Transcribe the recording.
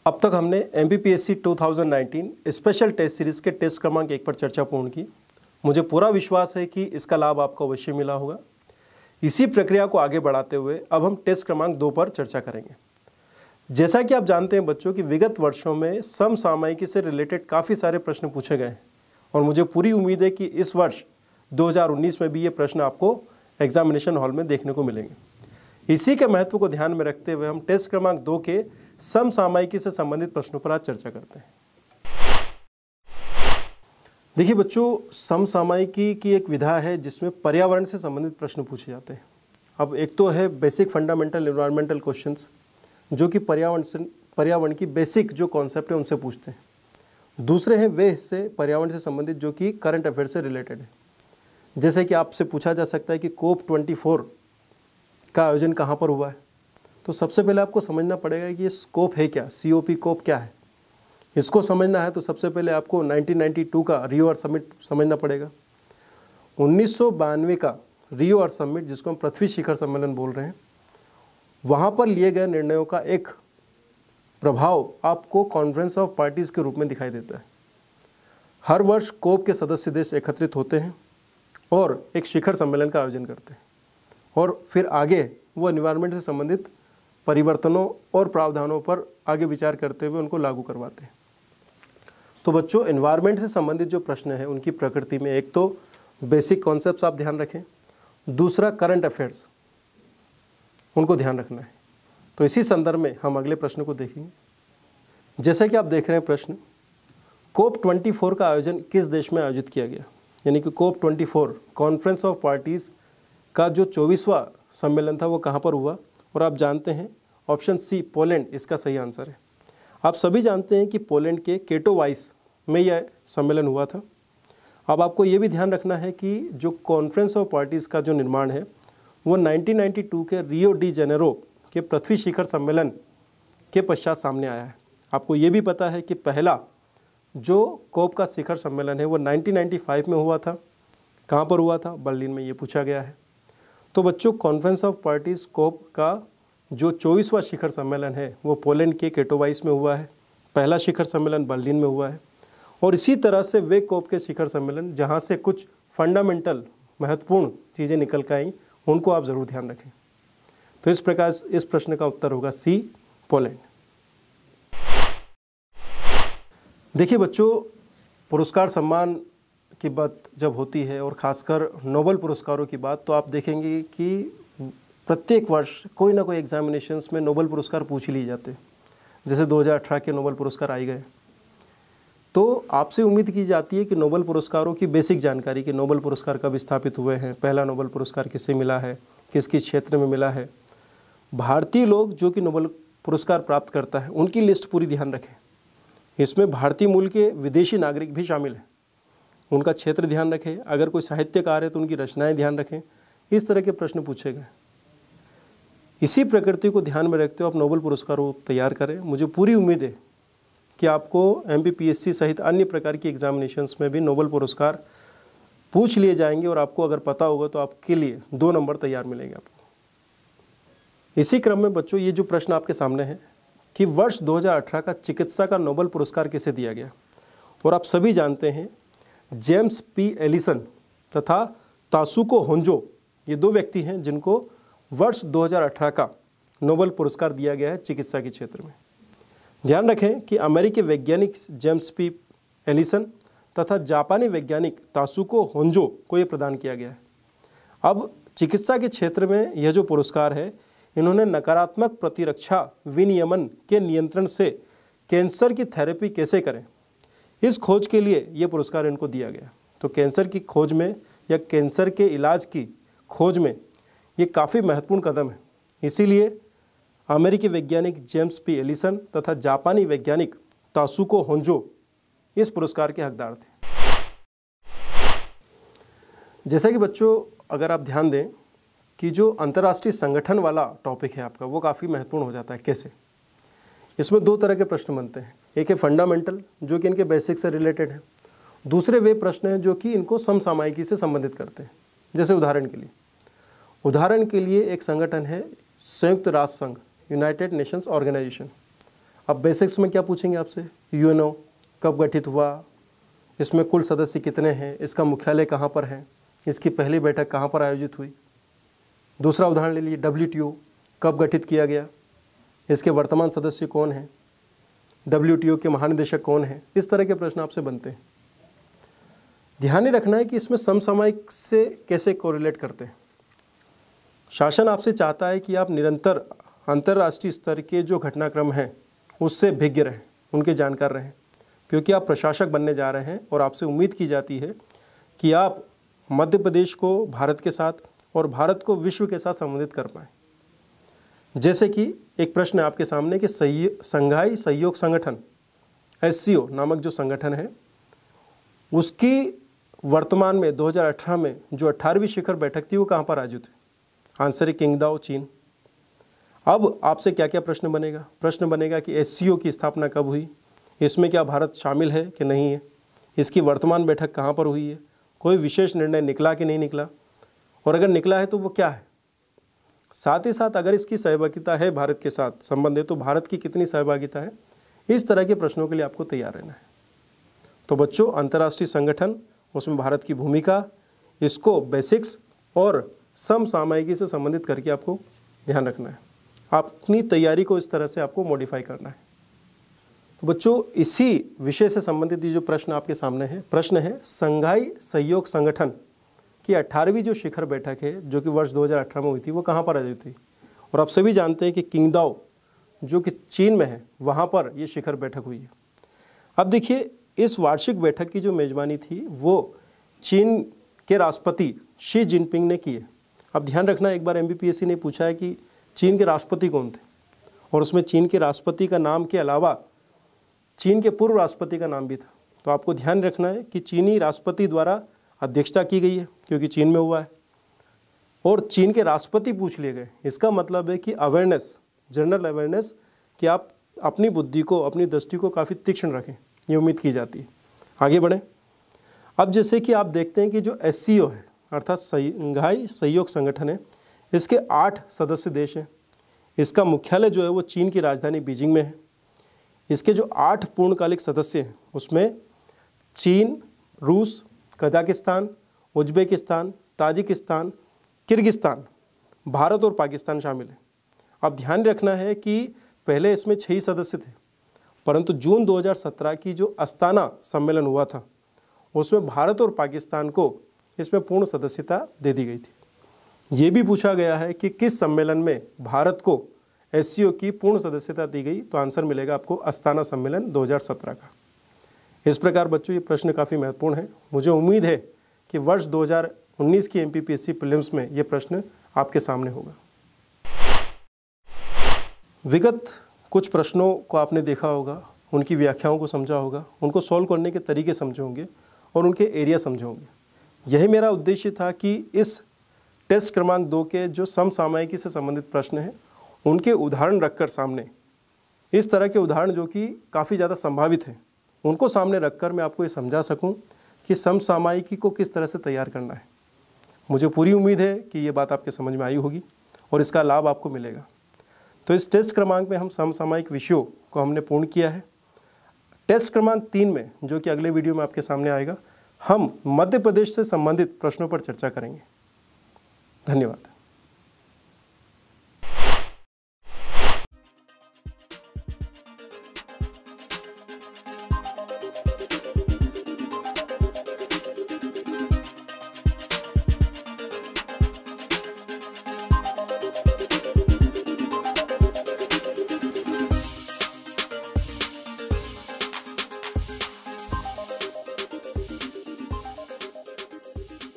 अब तक हमने MPPSC 2019 स्पेशल टेस्ट सीरीज़ के टेस्ट क्रमांक 1 पर चर्चा पूर्ण की। मुझे पूरा विश्वास है कि इसका लाभ आपको अवश्य मिला होगा। इसी प्रक्रिया को आगे बढ़ाते हुए अब हम टेस्ट क्रमांक 2 पर चर्चा करेंगे। जैसा कि आप जानते हैं बच्चों कि विगत वर्षों में समसामयिकी से रिलेटेड काफ़ी सारे प्रश्न पूछे गए हैं और मुझे पूरी उम्मीद है कि इस वर्ष 2019 में भी ये प्रश्न आपको एग्जामिनेशन हॉल में देखने को मिलेंगे। इसी के महत्व को ध्यान में रखते हुए हम टेस्ट क्रमांक 2 के समसामयिकी से संबंधित प्रश्नों पर आज चर्चा करते हैं। देखिए बच्चों, समसामयिकी की एक विधा है जिसमें पर्यावरण से संबंधित प्रश्न पूछे जाते हैं। अब एक तो है बेसिक फंडामेंटल एनवायरमेंटल क्वेश्चंस, जो कि पर्यावरण की बेसिक जो कॉन्सेप्ट है उनसे पूछते हैं। दूसरे हैं वे हिस्से पर्यावरण से संबंधित जो कि करंट अफेयर से रिलेटेड है। जैसे कि आपसे पूछा जा सकता है कि COP24 का आयोजन कहाँ पर हुआ है। तो सबसे पहले आपको समझना पड़ेगा कि ये स्कोप है क्या, COP क्या है। इसको समझना है तो सबसे पहले आपको 1992 का रियो अर्थ समिट समझना पड़ेगा। 1992 का रियो अर्थ समिट, जिसको हम पृथ्वी शिखर सम्मेलन बोल रहे हैं, वहाँ पर लिए गए निर्णयों का एक प्रभाव आपको कॉन्फ्रेंस ऑफ पार्टीज़ के रूप में दिखाई देता है। हर वर्ष कोप के सदस्य देश एकत्रित होते हैं और एक शिखर सम्मेलन का आयोजन करते हैं और फिर आगे वो एनवायरनमेंट से संबंधित परिवर्तनों और प्रावधानों पर आगे विचार करते हुए उनको लागू करवाते हैं। तो बच्चों, एनवायरनमेंट से संबंधित जो प्रश्न है उनकी प्रकृति में एक तो बेसिक कॉन्सेप्ट्स आप ध्यान रखें, दूसरा करंट अफेयर्स उनको ध्यान रखना है। तो इसी संदर्भ में हम अगले प्रश्न को देखेंगे। जैसा कि आप देख रहे हैं प्रश्न, COP24 का आयोजन किस देश में आयोजित किया गया, यानी कि COP24 कॉन्फ्रेंस ऑफ पार्टीज़ का जो 24वां सम्मेलन था वो कहाँ पर हुआ। और आप जानते हैं ऑप्शन सी पोलैंड इसका सही आंसर है। आप सभी जानते हैं कि पोलैंड के केटोवाइस में यह सम्मेलन हुआ था। अब आपको ये भी ध्यान रखना है कि जो कॉन्फ्रेंस ऑफ पार्टीज़ का जो निर्माण है वो 1992 के रियो डी जेनेरो के पृथ्वी शिखर सम्मेलन के पश्चात सामने आया है। आपको ये भी पता है कि पहला जो कोप का शिखर सम्मेलन है वो 1995 में हुआ था। कहाँ पर हुआ था? बर्लिन में। ये पूछा गया है। तो बच्चों, कॉन्फ्रेंस ऑफ पार्टीज़ कोप का जो 24वां शिखर सम्मेलन है वो पोलैंड के केटोवाइस में हुआ है। पहला शिखर सम्मेलन बर्लिन में हुआ है। और इसी तरह से वे कोप के शिखर सम्मेलन जहाँ से कुछ फंडामेंटल महत्वपूर्ण चीज़ें निकल कर आई उनको आप ज़रूर ध्यान रखें। तो इस प्रकार इस प्रश्न का उत्तर होगा सी पोलैंड। देखिए बच्चों, पुरस्कार सम्मान की बात जब होती है और ख़ासकर नोबेल पुरस्कारों की बात, तो आप देखेंगे कि प्रत्येक वर्ष कोई ना कोई एग्जामिनेशंस में नोबेल पुरस्कार पूछ ही लिए जाते हैं। जैसे 2018 के नोबेल पुरस्कार आई गए, तो आपसे उम्मीद की जाती है कि नोबेल पुरस्कारों की बेसिक जानकारी, कि नोबेल पुरस्कार कब स्थापित हुए हैं, पहला नोबेल पुरस्कार किससे मिला है, किस किस क्षेत्र में मिला है, भारतीय लोग जो कि नोबेल पुरस्कार प्राप्त करता है उनकी लिस्ट पूरी ध्यान रखें। इसमें भारतीय मूल के विदेशी नागरिक भी शामिल हैं, उनका क्षेत्र ध्यान रखें। अगर कोई साहित्यकार है तो उनकी रचनाएं ध्यान रखें। इस तरह के प्रश्न पूछे गए। इसी प्रकृति को ध्यान में रखते हुए आप नोबेल पुरस्कारों तैयार करें। मुझे पूरी उम्मीद है कि आपको MPPSC सहित अन्य प्रकार की एग्जामिनेशंस में भी नोबेल पुरस्कार पूछ लिए जाएंगे और आपको अगर पता होगा तो आपके लिए 2 नंबर तैयार मिलेंगे आपको। इसी क्रम में बच्चों, ये जो प्रश्न आपके सामने है कि वर्ष 2018 का चिकित्सा का नोबेल पुरस्कार किसे दिया गया। और आप सभी जानते हैं जेम्स P. एलिसन तथा तासुको होंजो, ये 2 व्यक्ति हैं जिनको वर्ष 2018 का नोबेल पुरस्कार दिया गया है चिकित्सा के क्षेत्र में। ध्यान रखें कि अमेरिकी वैज्ञानिक जेम्स P. एलिसन तथा जापानी वैज्ञानिक तासुको होंजो को ये प्रदान किया गया है। अब चिकित्सा के क्षेत्र में यह जो पुरस्कार है, इन्होंने नकारात्मक प्रतिरक्षा विनियमन के नियंत्रण से कैंसर की थेरेपी कैसे करें, इस खोज के लिए ये पुरस्कार इनको दिया गया। तो कैंसर की खोज में या कैंसर के इलाज की खोज में ये काफ़ी महत्वपूर्ण कदम है। इसीलिए अमेरिकी वैज्ञानिक जेम्स P. एलिसन तथा जापानी वैज्ञानिक तासुको होंजो इस पुरस्कार के हकदार थे। जैसा कि बच्चों, अगर आप ध्यान दें कि जो अंतर्राष्ट्रीय संगठन वाला टॉपिक है आपका, वो काफ़ी महत्वपूर्ण हो जाता है। कैसे? इसमें 2 तरह के प्रश्न बनते हैं। एक है फंडामेंटल, जो कि इनके बेसिक से रिलेटेड है। दूसरे वे प्रश्न हैं जो कि इनको समसामयिकी से संबंधित करते हैं। जैसे उदाहरण के लिए एक संगठन है संयुक्त राष्ट्र संघ, यूनाइटेड नेशंस ऑर्गेनाइजेशन। अब बेसिक्स में क्या पूछेंगे आपसे, यूएनओ कब गठित हुआ, इसमें कुल सदस्य कितने हैं, इसका मुख्यालय कहाँ पर है, इसकी पहली बैठक कहाँ पर आयोजित हुई। दूसरा उदाहरण ले लीजिए, डब्ल्यूटीओ कब गठित किया गया, इसके वर्तमान सदस्य कौन हैं, डब्ल्यूटीओ के महानिदेशक कौन हैं। इस तरह के प्रश्न आपसे बनते हैं। ध्यान ही रखना है कि इसमें समसामयिक से कैसे कोरिलेट करते हैं। शासन आपसे चाहता है कि आप निरंतर अंतर्राष्ट्रीय स्तर के जो घटनाक्रम हैं उससे भिज्ञ रहें, उनके जानकार रहें, क्योंकि आप प्रशासक बनने जा रहे हैं और आपसे उम्मीद की जाती है कि आप मध्य प्रदेश को भारत के साथ और भारत को विश्व के साथ संबंधित कर पाएँ। जैसे कि एक प्रश्न है आपके सामने कि संघाई सहयोग संगठन SCO नामक जो संगठन है उसकी वर्तमान में 2018 में जो 18वीं शिखर बैठक थी वो कहाँ पर आयोजित हुई। आंसर है किंगदाओ, चीन। अब आपसे क्या क्या प्रश्न बनेगा, प्रश्न बनेगा कि SCO की स्थापना कब हुई, इसमें क्या भारत शामिल है कि नहीं है, इसकी वर्तमान बैठक कहाँ पर हुई है, कोई विशेष निर्णय निकला कि नहीं निकला, और अगर निकला है तो वो क्या है। साथ ही साथ अगर इसकी सहभागिता है भारत के साथ संबंध है तो भारत की कितनी सहभागिता है। इस तरह के प्रश्नों के लिए आपको तैयार रहना है। तो बच्चों, अंतर्राष्ट्रीय संगठन, उसमें भारत की भूमिका, इसको बेसिक्स और समसामयिकी से संबंधित करके आपको ध्यान रखना है। अपनी तैयारी को इस तरह से आपको मॉडिफाई करना है। तो बच्चों, इसी विषय से संबंधित ये जो प्रश्न आपके सामने है, प्रश्न है संघाई सहयोग संगठन की 18वीं जो शिखर बैठक है जो कि वर्ष 2018 में हुई थी वो कहाँ पर आयोजित हुई। और आप सभी जानते हैं कि किंगदाओ जो कि चीन में है वहाँ पर ये शिखर बैठक हुई है। अब देखिए, इस वार्षिक बैठक की जो मेज़बानी थी वो चीन के राष्ट्रपति शी जिनपिंग ने की है। अब ध्यान रखना, एक बार MBPSC ने पूछा है कि चीन के राष्ट्रपति कौन थे, और उसमें चीन के राष्ट्रपति का नाम के अलावा चीन के पूर्व राष्ट्रपति का नाम भी था। तो आपको ध्यान रखना है कि चीनी राष्ट्रपति द्वारा अध्यक्षता की गई है क्योंकि चीन में हुआ है, और चीन के राष्ट्रपति पूछ लिए गए। इसका मतलब है कि अवेयरनेस, जनरल अवेयरनेस, कि आप अपनी बुद्धि को, अपनी दृष्टि को काफ़ी तीक्ष्ण रखें, ये उम्मीद की जाती है। आगे बढ़ें। अब जैसे कि आप देखते हैं कि जो SCO है अर्थात संघाई सहयोग संगठन है, इसके 8 सदस्य देश हैं। इसका मुख्यालय जो है वो चीन की राजधानी बीजिंग में है। इसके जो 8 पूर्णकालिक सदस्य हैं उसमें चीन, रूस, Kazakhstan, Uzbekistan, Tajikistan, Kyrgyzstan, Bharat और पाकिस्तान शामिल है। अब ध्यान रखना है कि पहले इसमें 6 ही सदस्य थे, परंतु जून 2017 की जो अस्ताना सम्मेलन हुआ था उसमें भारत और पाकिस्तान को इसमें पूर्ण सदस्यता दे दी गई थी। ये भी पूछा गया है कि किस सम्मेलन में भारत को SCO की पूर्ण सदस्यता दी गई, तो आंसर मिलेगा आपको अस्ताना सम्मेलन 2017 का। इस प्रकार बच्चों, ये प्रश्न काफ़ी महत्वपूर्ण है। मुझे उम्मीद है कि वर्ष 2019 की MPPSC प्रीलिम्स में ये प्रश्न आपके सामने होगा। विगत कुछ प्रश्नों को आपने देखा होगा, उनकी व्याख्याओं को समझा होगा, उनको सॉल्व करने के तरीके समझे होंगे और उनके एरिया समझे होंगे। यही मेरा उद्देश्य था कि इस टेस्ट क्रमांक 2 के जो समसामयिकी से संबंधित प्रश्न हैं उनके उदाहरण रखकर सामने, इस तरह के उदाहरण जो कि काफ़ी ज़्यादा संभावित हैं, उनको सामने रखकर मैं आपको ये समझा सकूं कि समसामयिकी को किस तरह से तैयार करना है। मुझे पूरी उम्मीद है कि ये बात आपके समझ में आई होगी और इसका लाभ आपको मिलेगा। तो इस टेस्ट क्रमांक में हम समसामयिक विषयों को हमने पूर्ण किया है। टेस्ट क्रमांक 3 में, जो कि अगले वीडियो में आपके सामने आएगा, हम मध्य प्रदेश से संबंधित प्रश्नों पर चर्चा करेंगे। धन्यवाद।